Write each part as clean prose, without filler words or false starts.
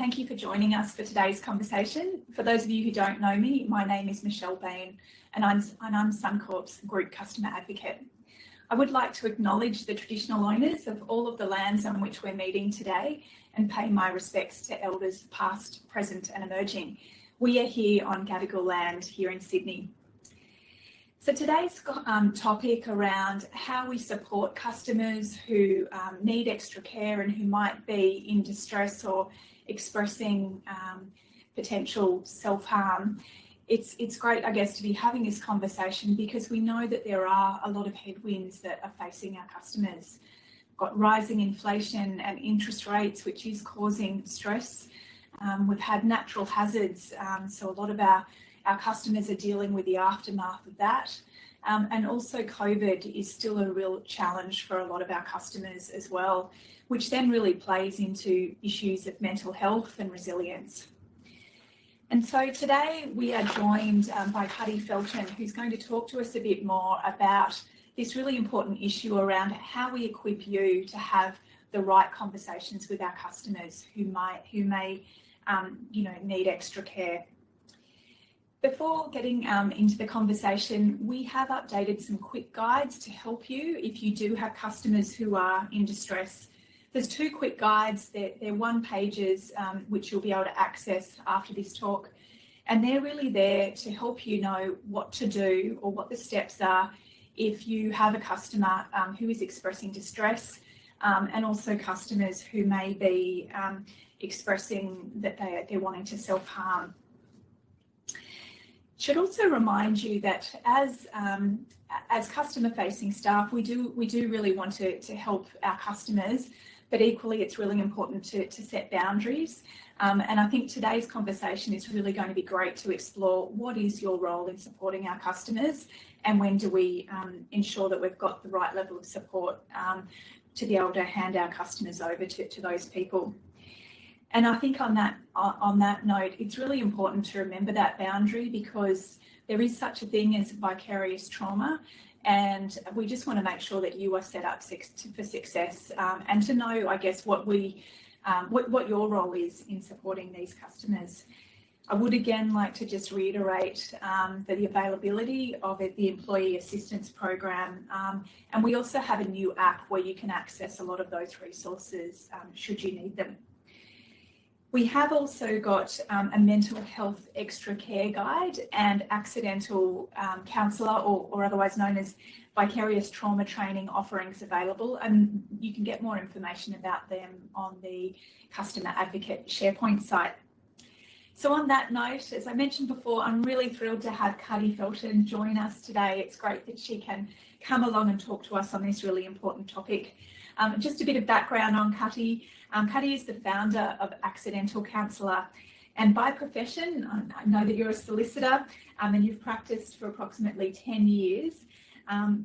thank you for joining us for today's conversation. For those of you who don't know me, my name is Michelle Bain and I'm Suncorp's Group Customer Advocate. I would like to acknowledge the traditional owners of all of the lands on which we're meeting today and pay my respects to elders past, present and emerging. We are here on Gadigal land here in Sydney. So today's topic around how we support customers who need extra care and who might be in distress or expressing potential self-harm. It's great, I guess, to be having this conversation because we know that there are a lot of headwinds that are facing our customers. We've got rising inflation and interest rates, which is causing stress. We've had natural hazards, so a lot of our customers are dealing with the aftermath of that. And also COVID is still a real challenge for a lot of our customers as well, which then really plays into issues of mental health and resilience. And so today we are joined by Cutty, who's going to talk to us a bit more about this really important issue around how we equip you to have the right conversations with our customers who may need extra care. Before getting into the conversation, we have updated some quick guides to help you if you do have customers who are in distress. There's 2 quick guides. They're 1 pages, which you'll be able to access after this talk. And they're really there to help you know what to do or what the steps are if you have a customer who is expressing distress, and also customers who may be expressing that they're wanting to self-harm. Should also remind you that as customer-facing staff, we do really want to help our customers, but equally it's really important to set boundaries. And I think today's conversation is really going to be great to explore what is your role in supporting our customers and when do we ensure that we've got the right level of support to be able to hand our customers over to those people. And I think on that note, it's really important to remember that boundary because there is such a thing as vicarious trauma, and we just want to make sure that you are set up for success and to know, I guess, what your role is in supporting these customers. I would again like to just reiterate the availability of the Employee Assistance Program, and we also have a new app where you can access a lot of those resources should you need them. We have also got a mental health extra care guide and accidental counsellor or otherwise known as vicarious trauma training offerings available, and you can get more information about them on the Customer Advocate SharePoint site. So on that note, as I mentioned before, I'm really thrilled to have Cutty join us today. It's great that she can come along and talk to us on this really important topic. Just a bit of background on Cutty. Cutty is the founder of Accidental Counsellor, and by profession, I know that you're a solicitor and you've practiced for approximately 10 years,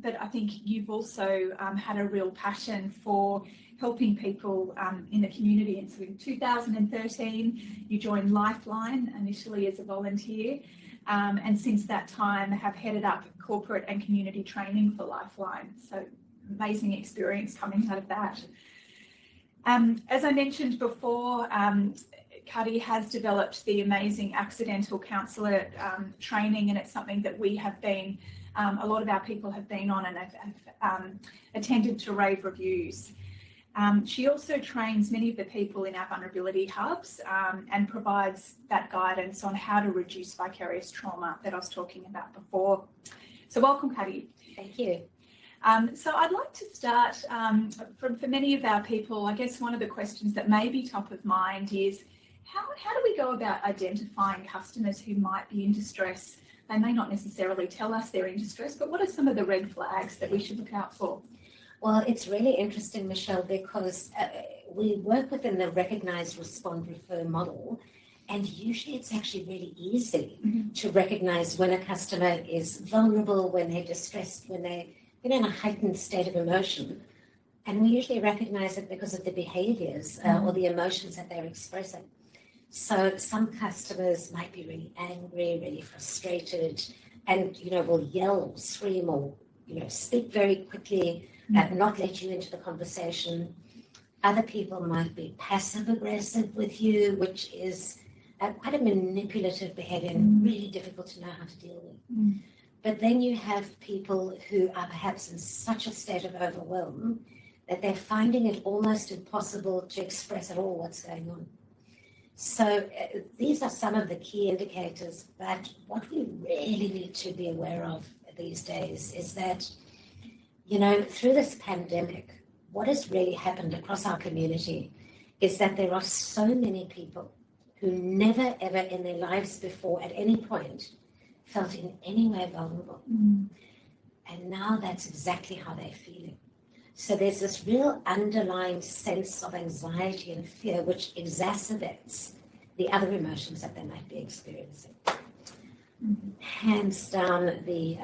but I think you've also had a real passion for helping people in the community. And so in 2013, you joined Lifeline initially as a volunteer, and since that time have headed up corporate and community training for Lifeline. So amazing experience coming out of that. As I mentioned before, Cutty has developed the amazing accidental counsellor training, and it's something that we have been, a lot of our people have been on and have attended to rave reviews. She also trains many of the people in our vulnerability hubs and provides that guidance on how to reduce vicarious trauma that I was talking about before. So welcome, Cutty. Thank you. So I'd like to start, for many of our people, I guess one of the questions that may be top of mind is, how do we go about identifying customers who might be in distress? They may not necessarily tell us they're in distress, but what are some of the red flags that we should look out for? Well, it's really interesting, Michelle, because we work within the recognise, respond, refer model, and usually it's actually really easy to recognise when a customer is vulnerable, when they're distressed, when they're in a heightened state of emotion. And we usually recognise it because of the behaviours or the emotions that they're expressing. So some customers might be really angry, really frustrated, and, will yell or scream or, speak very quickly, not let you into the conversation. Other people might be passive aggressive with you, which is quite a manipulative behavior and really difficult to know how to deal with. But then you have people who are perhaps in such a state of overwhelm that they're finding it almost impossible to express at all what's going on. So these are some of the key indicators, but what we really need to be aware of these days is that, through this pandemic, what has really happened across our community is that there are so many people who never ever in their lives before at any point felt in any way vulnerable. And now that's exactly how they're feeling. So there's this real underlying sense of anxiety and fear which exacerbates the other emotions that they might be experiencing. Hands down, the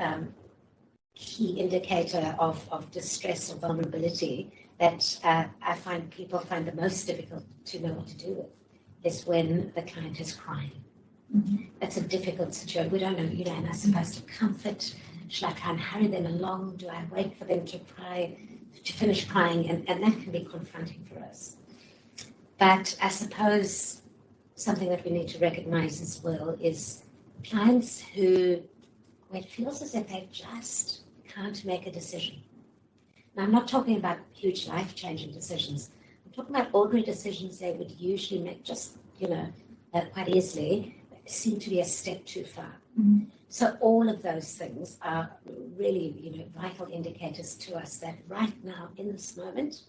key indicator of distress or vulnerability that I find people find the most difficult to know what to do with is when the client is crying. That's a difficult situation. We don't know, am I supposed to comfort? Should I try and hurry them along? Do I wait for them to cry, to finish crying? And that can be confronting for us. But I suppose something that we need to recognize as well is clients where it feels as if they just can't make a decision. Now, I'm not talking about huge life-changing decisions. I'm talking about ordinary decisions they would usually make just, quite easily, seem to be a step too far. So all of those things are really, vital indicators to us that right now, in this moment,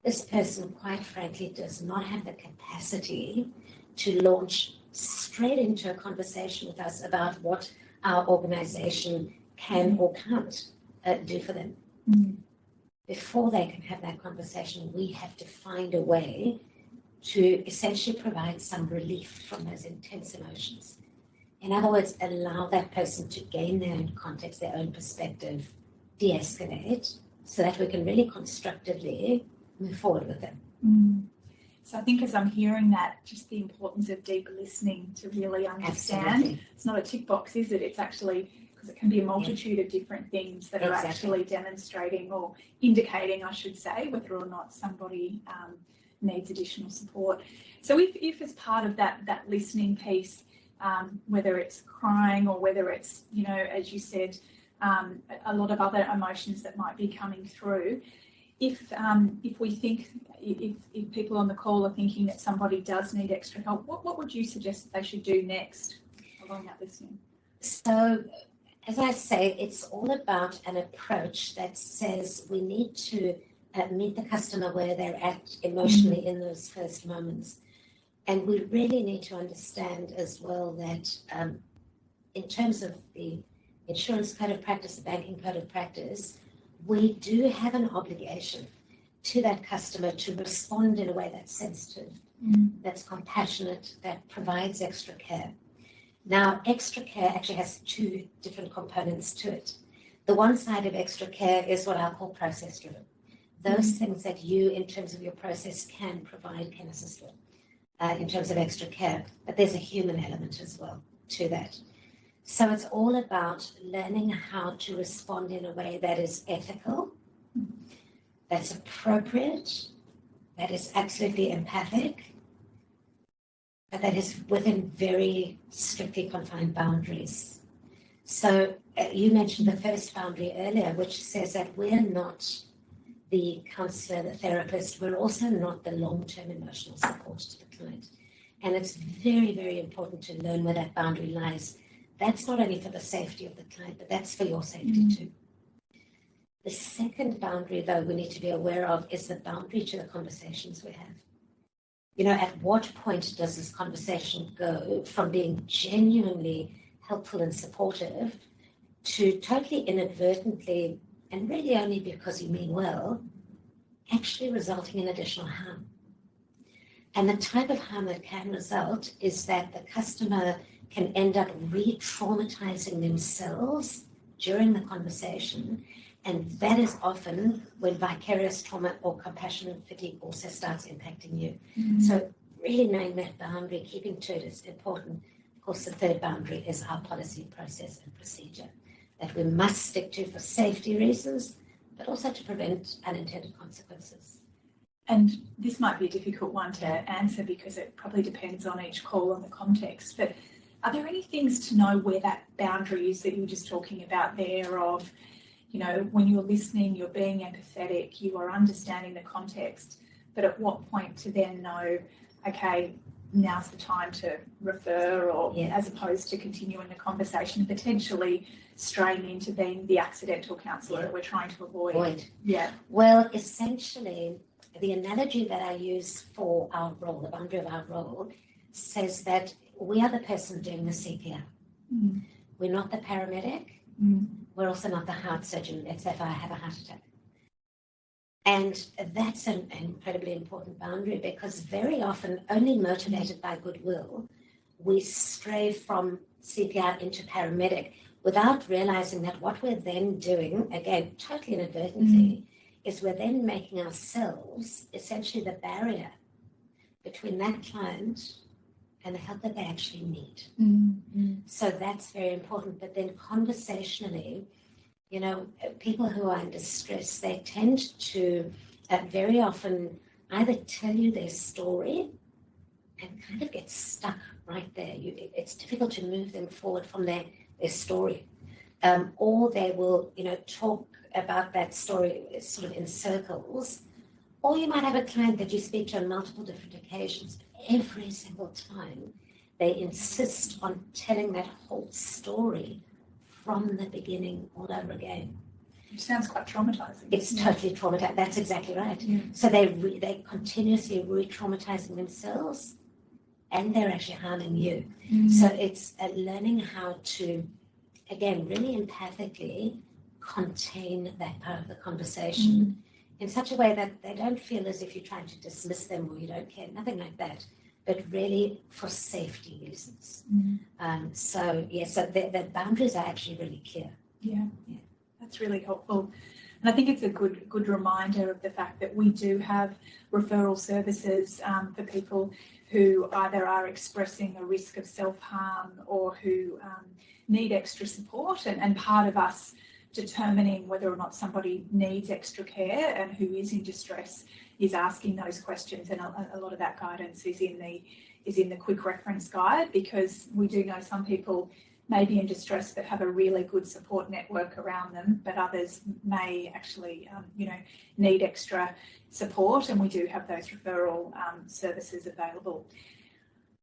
this person, quite frankly, does not have the capacity to launch straight into a conversation with us about what our organization can or can't do for them. Before they can have that conversation, we have to find a way to essentially provide some relief from those intense emotions. In other words, allow that person to gain their own context, their own perspective, de-escalate, so that we can really constructively move forward with them. So I think as I'm hearing that, just the importance of deep listening to really understand. Absolutely. It's not a tick box, is it? It's actually, because it can be a multitude of different things that are actually demonstrating or indicating, I should say, whether or not somebody needs additional support. So if as part of that listening piece, whether it's crying or whether it's, as you said, a lot of other emotions that might be coming through, if we think, if people on the call are thinking that somebody does need extra help, what would you suggest that they should do next along that listening? So, as I say, it's all about an approach that says we need to meet the customer where they're at emotionally in those first moments. And we really need to understand as well that in terms of the insurance code of practice, the banking code of practice, we do have an obligation to that customer to respond in a way that's sensitive, that's compassionate, that provides extra care. Now, extra care actually has two different components to it. The one side of extra care is what I'll call process-driven. Those things that you, in terms of your process, can provide, can assist with in terms of extra care. But there's a human element as well to that. So it's all about learning how to respond in a way that is ethical, that's appropriate, that is absolutely empathic, but that is within very strictly confined boundaries. So you mentioned the first boundary earlier, which says that we're not the counselor, the therapist, we're also not the long-term emotional support to the client. And it's very, very important to learn where that boundary lies. That's not only for the safety of the client, but that's for your safety too. The second boundary, though, we need to be aware of is the boundary to the conversations we have. At what point does this conversation go from being genuinely helpful and supportive to totally inadvertently, and really only because you mean well, actually resulting in additional harm? And the type of harm that can result is that the customer can end up re-traumatizing themselves during the conversation, and that is often when vicarious trauma or compassion fatigue also starts impacting you. So really knowing that boundary, keeping to it is important. Of course, the third boundary is our policy, process, and procedure that we must stick to for safety reasons, but also to prevent unintended consequences. and this might be a difficult one to answer because it probably depends on each call and the context, but are there any things to know where that boundary is that you were just talking about there of, you know, when you're listening, you're being empathetic, you are understanding the context, but at what point to then know, okay, now's the time to refer, or as opposed to continuing the conversation, potentially straying into being the accidental counsellor that we're trying to avoid. Yeah. Well, essentially, the analogy that I use for our role, the boundary of our role, says that we are the person doing the CPR. Mm. We're not the paramedic. Mm. We're also not the heart surgeon. Let's say if I have a heart attack. And that's an incredibly important boundary, because very often, only motivated by goodwill, we stray from CPR into paramedic without realizing that what we're then doing, again, totally inadvertently, is we're then making ourselves essentially the barrier between that client and the help that they actually need. So that's very important. But then conversationally, you know, people who are in distress, they tend to very often either tell you their story and kind of get stuck right there. It's difficult to move them forward from their story. Or they will, you know, talk about that story sort of in circles. Or you might have a client that you speak to on multiple different occasions. Every single time, they insist on telling that whole story from the beginning all over again. It sounds quite traumatizing. It's totally traumatizing. That's exactly right. Yeah. So they continuously re-traumatizing themselves, and they're actually harming you. So it's learning how to, again, really empathically contain that part of the conversation in such a way that they don't feel as if you're trying to dismiss them or you don't care, nothing like that, but really for safety reasons. So the boundaries are actually really clear. Yeah, that's really helpful. And I think it's a good reminder of the fact that we do have referral services for people who either are expressing a risk of self-harm or who need extra support, and part of us determining whether or not somebody needs extra care and who is in distress is asking those questions, and a lot of that guidance is in the quick reference guide, because we do know some people may be in distress but have a really good support network around them, but others may actually need extra support, and we do have those referral services available.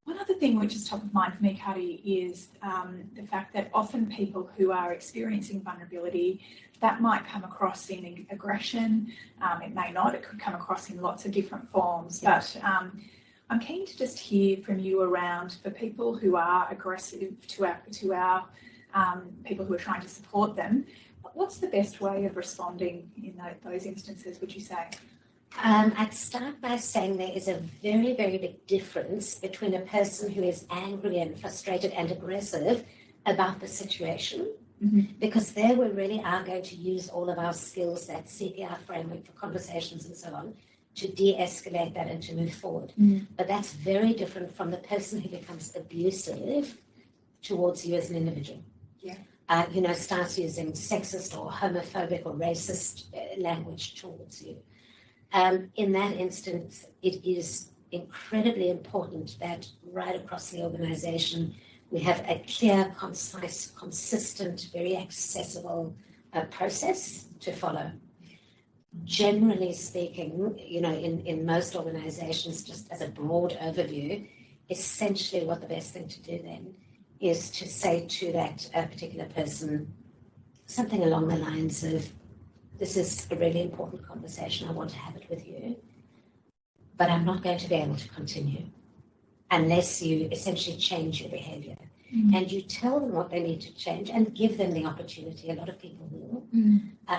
One other thing which is top of mind for me, Cutty, is the fact that often people who are experiencing vulnerability, that might come across in aggression, it may not, it could come across in lots of different forms, but I'm keen to just hear from you around, for people who are aggressive to our people who are trying to support them, what's the best way of responding in those instances, would you say? I'd start by saying there is a very, very big difference between a person who is angry and frustrated and aggressive about the situation, because there we really are going to use all of our skills, that CPR framework for conversations and so on, to de-escalate that and to move forward. But that's very different from the person who becomes abusive towards you as an individual. Starts using sexist or homophobic or racist language towards you. In that instance, it is incredibly important that right across the organisation we have a clear, concise, consistent, very accessible process to follow. Generally speaking, in most organisations, just as a broad overview, essentially what the best thing to do then is to say to that particular person something along the lines of, this is a really important conversation, I want to have it with you, but I'm not going to be able to continue unless you essentially change your behaviour. And you tell them what they need to change and give them the opportunity. A lot of people will.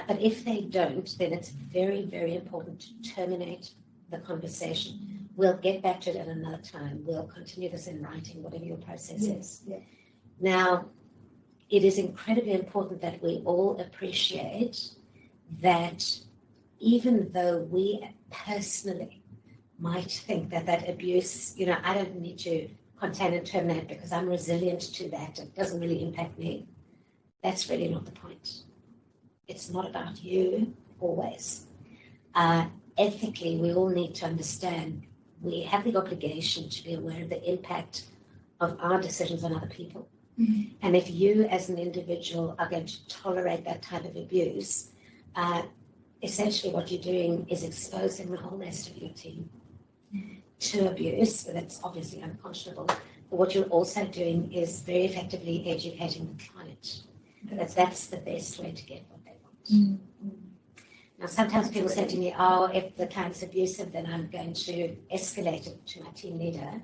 But if they don't, then it's very, very important to terminate the conversation. We'll get back to it at another time. We'll continue this in writing, whatever your process is. Now, it is incredibly important that we all appreciate that even though we personally might think that abuse, I don't need to contain and terminate because I'm resilient to that, it doesn't really impact me. That's really not the point. It's not about you always. ethically, we all need to understand we have the obligation to be aware of the impact of our decisions on other people. Mm-hmm. And if you as an individual are going to tolerate that type of abuse, essentially what you're doing is exposing the whole rest of your team to abuse. That's obviously unconscionable. But what you're also doing is very effectively educating the client. That's the best way to get what they want. Mm-hmm. Now, sometimes people say to me, oh, if the client's abusive, then I'm going to escalate it to my team leader.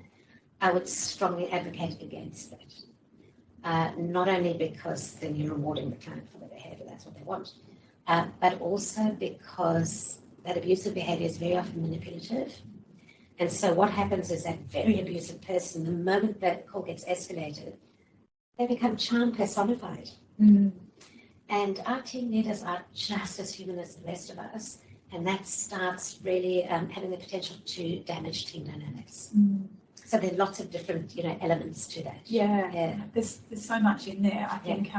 I would strongly advocate against that. Not only because then you're rewarding the client for the behavior, that's what they want, but also because that abusive behavior is very often manipulative. And so what happens is that very abusive person, the moment that call gets escalated, they become charm personified. Mm-hmm. And our team leaders are just as human as the rest of us, and that starts really having the potential to damage team dynamics. Mm-hmm. So there are lots of different, elements to that. Yeah. There's so much in there. I think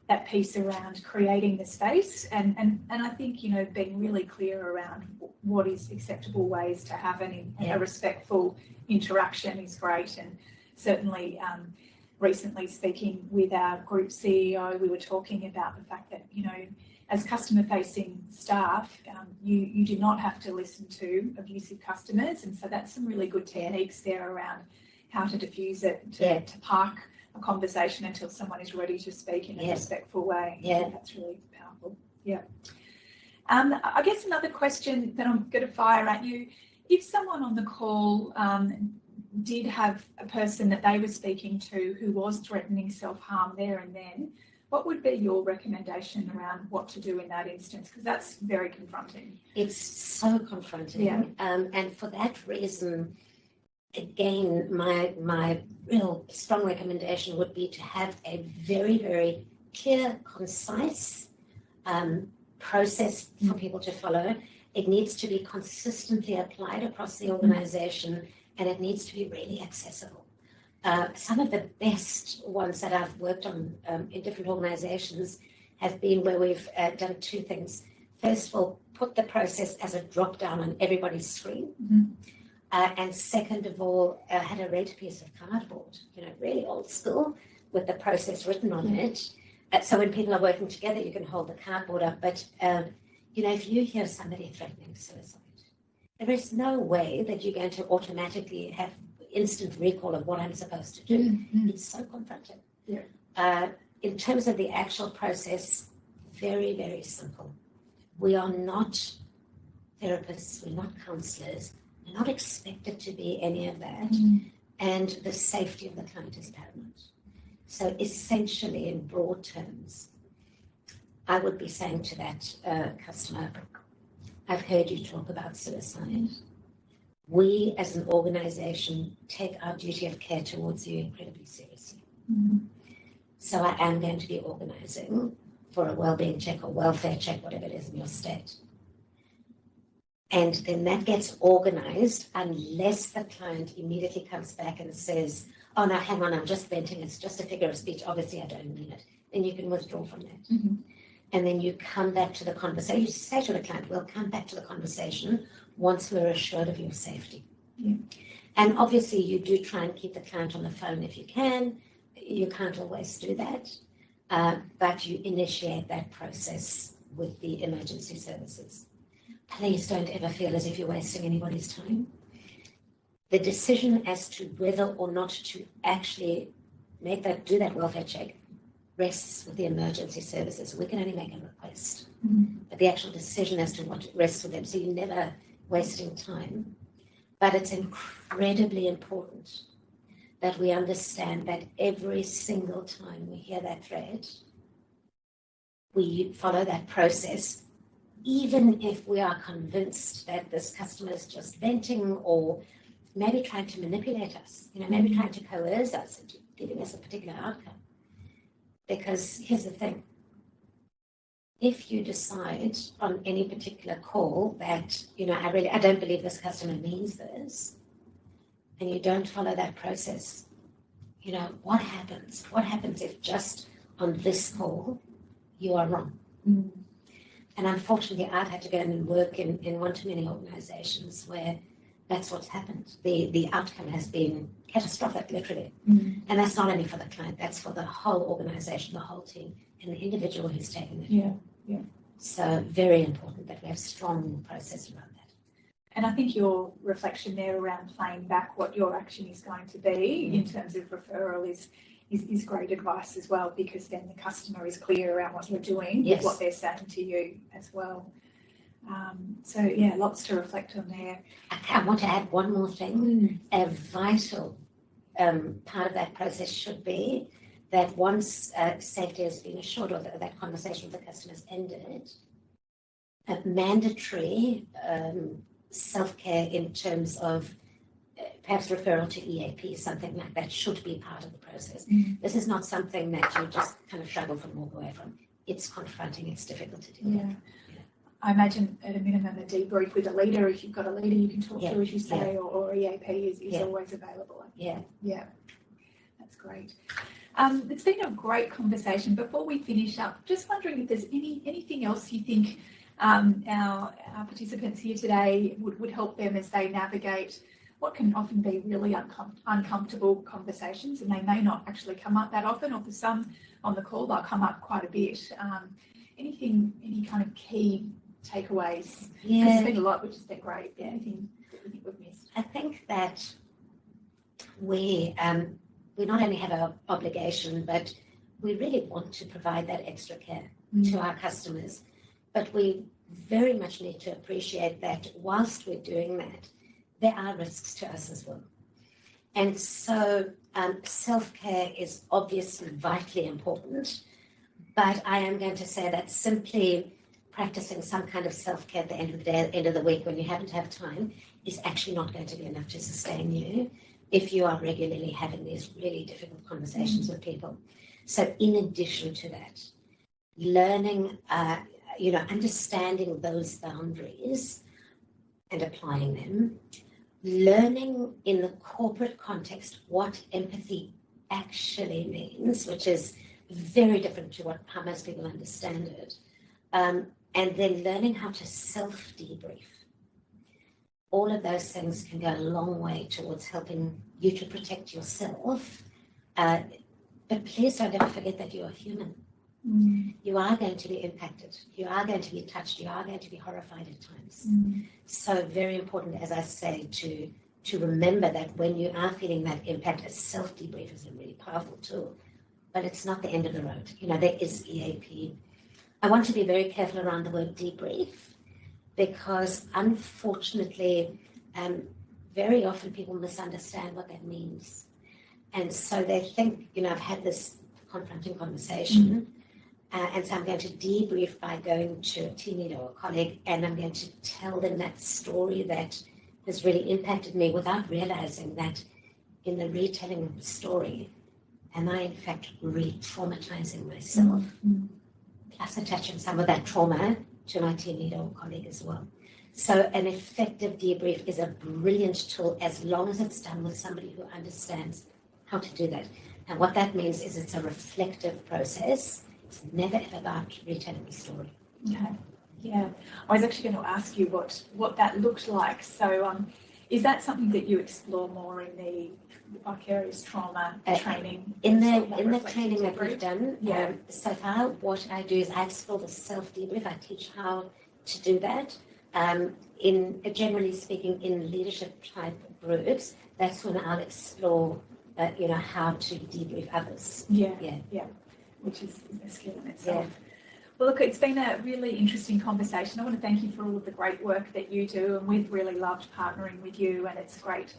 that piece around creating the space and I think, being really clear around what is acceptable ways to have a respectful interaction is great. And certainly recently speaking with our group CEO, we were talking about the fact that, as customer-facing staff, you do not have to listen to abusive customers. And so that's some really good techniques there around how to diffuse it, to park a conversation until someone is ready to speak in a respectful way. Yeah. That's really powerful. Yeah. I guess another question that I'm going to fire at you, if someone on the call did have a person that they were speaking to who was threatening self-harm there and then, what would be your recommendation around what to do in that instance? Because that's very confronting. It's so confronting. Yeah. And for that reason, again, my real strong recommendation would be to have a very, very clear, concise process for people to follow. It needs to be consistently applied across the organisation, and it needs to be really accessible. Some of the best ones that I've worked on in different organisations have been where we've done two things. First of all, put the process as a drop-down on everybody's screen. Mm-hmm. And second of all, had a red piece of cardboard, really old school, with the process written on it. So when people are working together, you can hold the cardboard up. But, if you hear somebody threatening suicide, there is no way that you're going to automatically have instant recall of what I'm supposed to do. Mm-hmm. It's so confronting. Yeah. In terms of the actual process, very, very simple. We are not therapists, we're not counsellors, we're not expected to be any of that. Mm-hmm. And the safety of the client is paramount. So essentially, in broad terms, I would be saying to that customer, I've heard you talk about suicide. We, as an organisation, take our duty of care towards you incredibly seriously. Mm-hmm. So I am going to be organising for a wellbeing check or welfare check, whatever it is in your state. And then that gets organised unless the client immediately comes back and says, oh, no, hang on, I'm just venting. It's just a figure of speech. Obviously, I don't mean it. Then you can withdraw from that. Mm-hmm. And then you come back to the conversation. You say to the client, we'll come back to the conversation once we're assured of your safety. Yeah. And obviously, you do try and keep the client on the phone if you can. You can't always do that. But you initiate that process with the emergency services. Please don't ever feel as if you're wasting anybody's time. The decision as to whether or not to actually do that welfare check rests with the emergency services. We can only make a request. Mm-hmm. But the actual decision as to what rests with them, so you're never wasting time. But it's incredibly important that we understand that every single time we hear that threat, we follow that process, even if we are convinced that this customer is just venting or maybe trying to manipulate us, maybe trying to coerce us into giving us a particular outcome. Because here's the thing. If you decide on any particular call that, I don't believe this customer means this, and you don't follow that process, what happens? What happens if just on this call you are wrong? Mm. And unfortunately, I've had to go and work in one too many organisations where that's what's happened. The outcome has been catastrophic, literally. And that's not only for the client, that's for the whole organisation, the whole team, and the individual who's taken it. Yeah. So very important that we have strong process around that. And I think your reflection there around playing back what your action is going to be in terms of referral is great advice as well, because then the customer is clear around what you're doing with what they're saying to you as well. So yeah, lots to reflect on there. I want to add one more thing. A vital part of that process should be that once safety has been assured, or that conversation with the customer has ended, a mandatory self-care in terms of perhaps referral to EAP, something like that should be part of the process. This is not something that you just kind of shrug off and walk away from. It's confronting, it's difficult to deal with. I imagine at a minimum a debrief with a leader. If you've got a leader you can talk to, as you say, or EAP is always available. Yeah, that's great. It's been a great conversation. Before we finish up, just wondering if there's anything else you think our participants here today would help them as they navigate what can often be really uncomfortable conversations, and they may not actually come up that often, or for some on the call they'll come up quite a bit. Any kind of key takeaways? There's been a lot, which has been great. Anything that you think we've missed? I think that we not only have our obligation, but we really want to provide that extra care to our customers. But we very much need to appreciate that whilst we're doing that, there are risks to us as well. And so self-care is obviously vitally important, but I am going to say that simply practicing some kind of self-care at the end of the day, at the end of the week, when you happen to have time, is actually not going to be enough to sustain you if you are regularly having these really difficult conversations with people. So in addition to that, learning, understanding those boundaries and applying them, learning in the corporate context what empathy actually means, which is very different to how most people understand it, and then learning how to self-debrief. All of those things can go a long way towards helping you to protect yourself, but please don't ever forget that you are human. You are going to be impacted. You are going to be touched. You are going to be horrified at times. So very important, as I say, to remember that when you are feeling that impact, a self-debrief is a really powerful tool, but it's not the end of the road. There is EAP. I want to be very careful around the word debrief, because unfortunately, very often people misunderstand what that means. And so they think, I've had this confronting conversation, and so I'm going to debrief by going to a team leader or a colleague, and I'm going to tell them that story that has really impacted me, without realizing that in the retelling of the story, am I in fact re-traumatizing myself, plus attaching some of that trauma to my team leader or colleague as well. So an effective debrief is a brilliant tool, as long as it's done with somebody who understands how to do that. And what that means is it's a reflective process. It's never ever about retelling the story. Okay. Yeah. I was actually going to ask you what that looked like. So is that something that you explore more in the vicarious trauma training? In the training that we've done, so far what I do is I explore the self-debrief. I teach how to do that. Generally speaking, in leadership type groups, that's when I'll explore how to debrief others. Yeah. Which is a skill in itself. Well, look, it's been a really interesting conversation. I want to thank you for all of the great work that you do, and we've really loved partnering with you, and it's great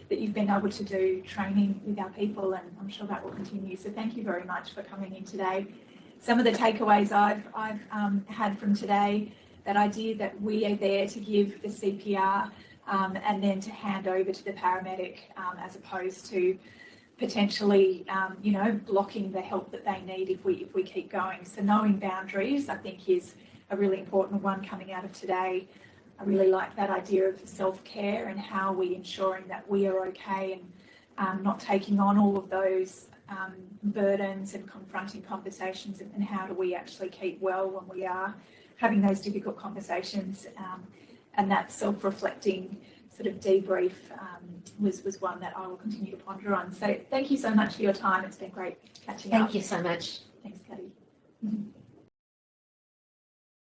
that you've been able to do training with our people, and I'm sure that will continue. So thank you very much for coming in today. Some of the takeaways I've had from today, that idea that we are there to give the CPR and then to hand over to the paramedic, as opposed to potentially, blocking the help that they need if we keep going. So knowing boundaries, I think, is a really important one coming out of today. I really like that idea of self-care and how we ensuring that we are okay and not taking on all of those burdens and confronting conversations, and how do we actually keep well when we are having those difficult conversations, and that self-reflecting sort of debrief was one that I will continue to ponder on. So thank you so much for your time. It's been great catching up. Thank you so much. Thanks, Cutty.